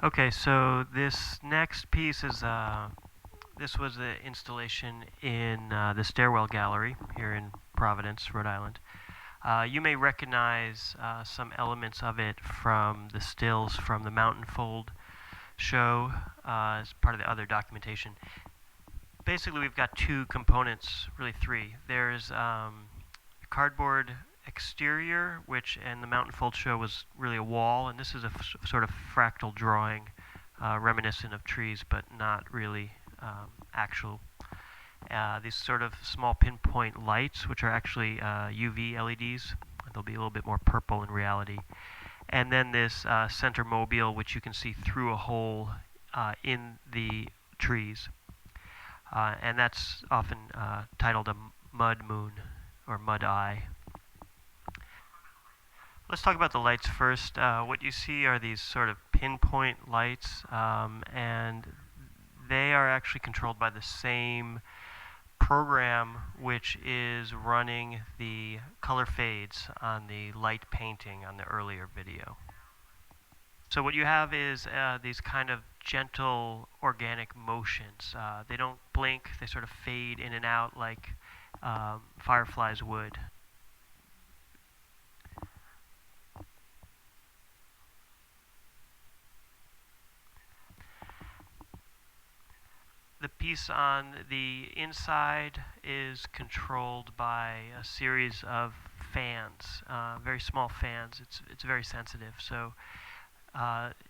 Okay, so this next piece is this was the installation in the Stairwell Gallery here in Providence, Rhode Island. You may recognize some elements of it from the stills from the Mountain Fold show as part of the other documentation. Basically, we've got two components, really three. There's a cardboard exterior, which in the Mountain Fold show was really a wall, and this is a sort of fractal drawing reminiscent of trees, but not really actual. These sort of small pinpoint lights, which are actually UV LEDs. They'll be a little bit more purple in reality. And then this center mobile, which you can see through a hole in the trees. And that's often titled a mud moon or mud eye. Let's talk about the lights first. What you see are these sort of pinpoint lights, and they are actually controlled by the same program which is running the color fades on the light painting on the earlier video. So what you have is these kind of gentle organic motions. They don't blink, they sort of fade in and out like fireflies would. The piece on the inside is controlled by a series of fans, very small fans. It's very sensitive, so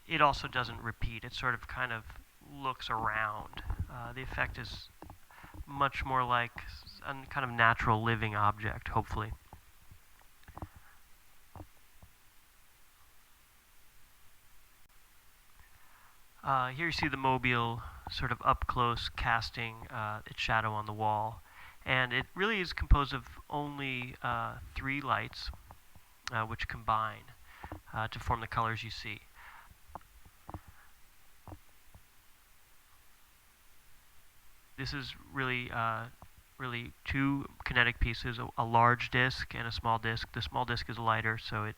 it also doesn't repeat. It sort of kind of looks around. The effect is much more like a kind of natural living object, hopefully. Here you see the mobile sort of up close casting its shadow on the wall. And it really is composed of only 3 lights which combine to form the colors you see. This is really really 2 kinetic pieces, a large disc and a small disc. The small disc is lighter, so it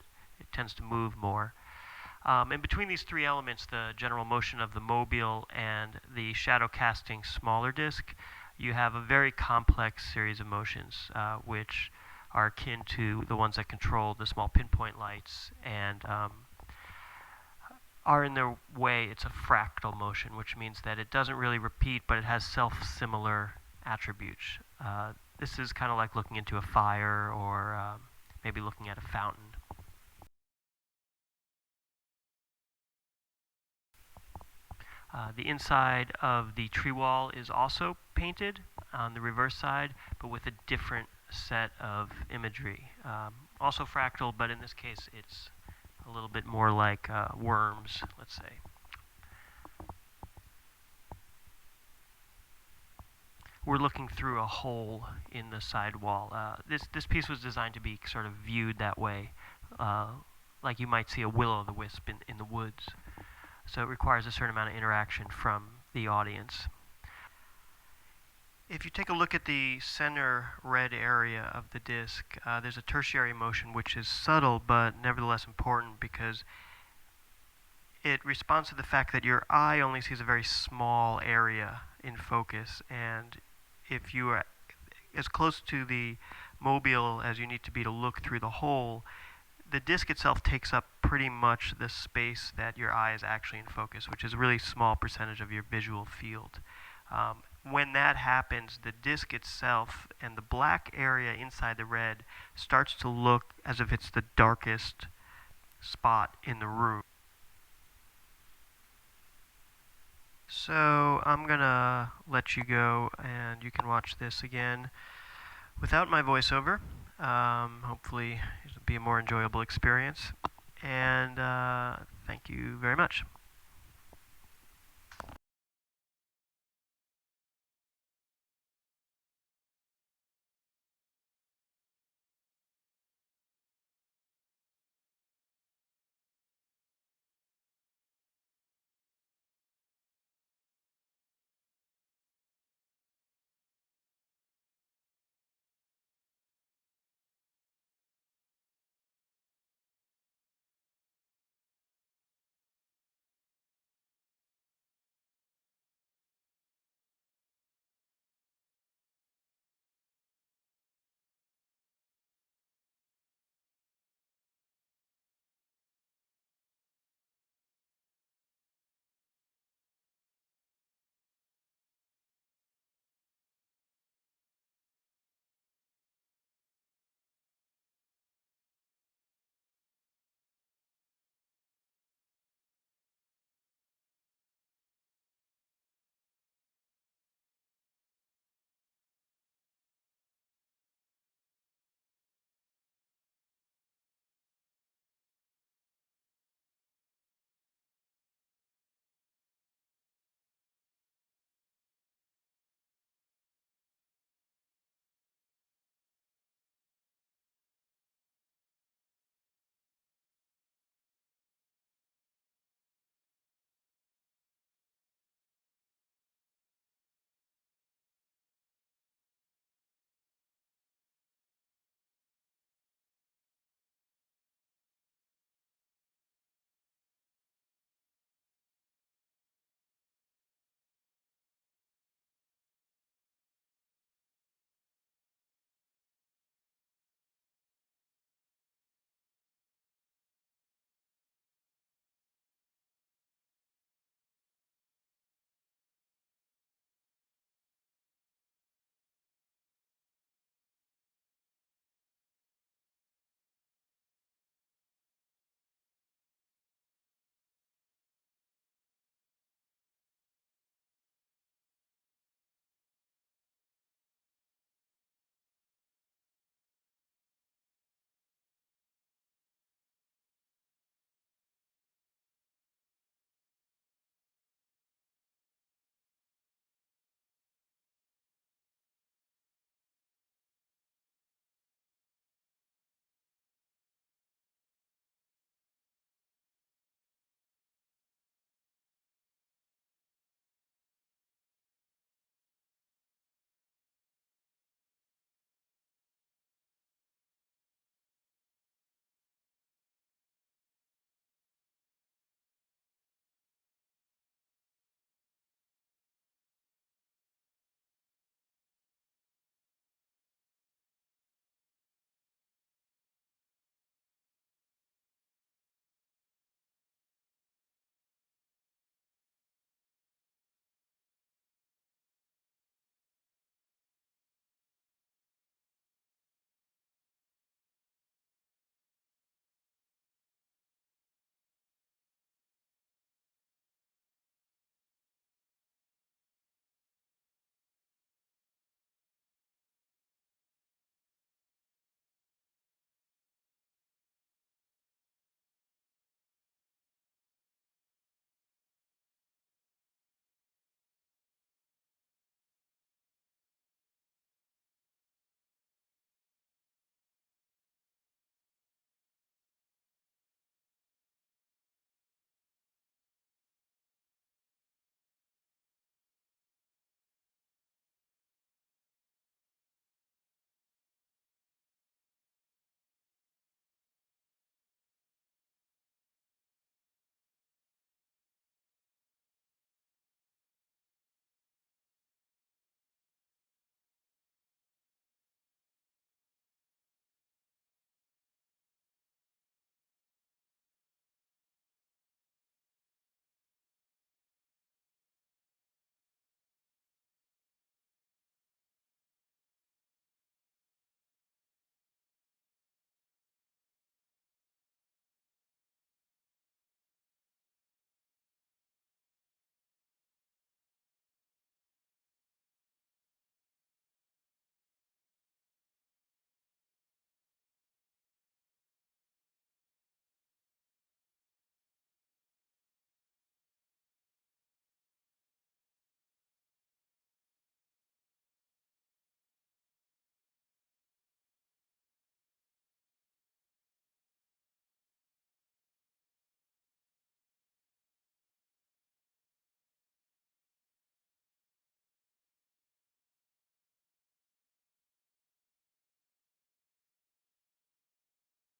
tends to move more. And between these 3 elements, the general motion of the mobile and the shadow casting smaller disc, you have a very complex series of motions which are akin to the ones that control the small pinpoint lights and are in their way. It's a fractal motion, which means that it doesn't really repeat, but it has self-similar attributes. This is kind of like looking into a fire or maybe looking at a fountain. The inside of the tree wall is also painted on the reverse side, but with a different set of imagery. Also fractal, but in this case it's a little bit more like worms, let's say. We're looking through a hole in the side wall. This piece was designed to be sort of viewed that way, like you might see a will-o'-the-wisp in the woods. So it requires a certain amount of interaction from the audience. If you take a look at the center red area of the disc, there's a tertiary motion which is subtle but nevertheless important because it responds to the fact that your eye only sees a very small area in focus, and if you are as close to the mobile as you need to be to look through the hole, the disc itself takes up pretty much the space that your eye is actually in focus, which is a really small percentage of your visual field. When that happens, the disc itself and the black area inside the red starts to look as if it's the darkest spot in the room. So I'm gonna let you go and you can watch this again without my voiceover. Hopefully it'll be a more enjoyable experience. And thank you very much.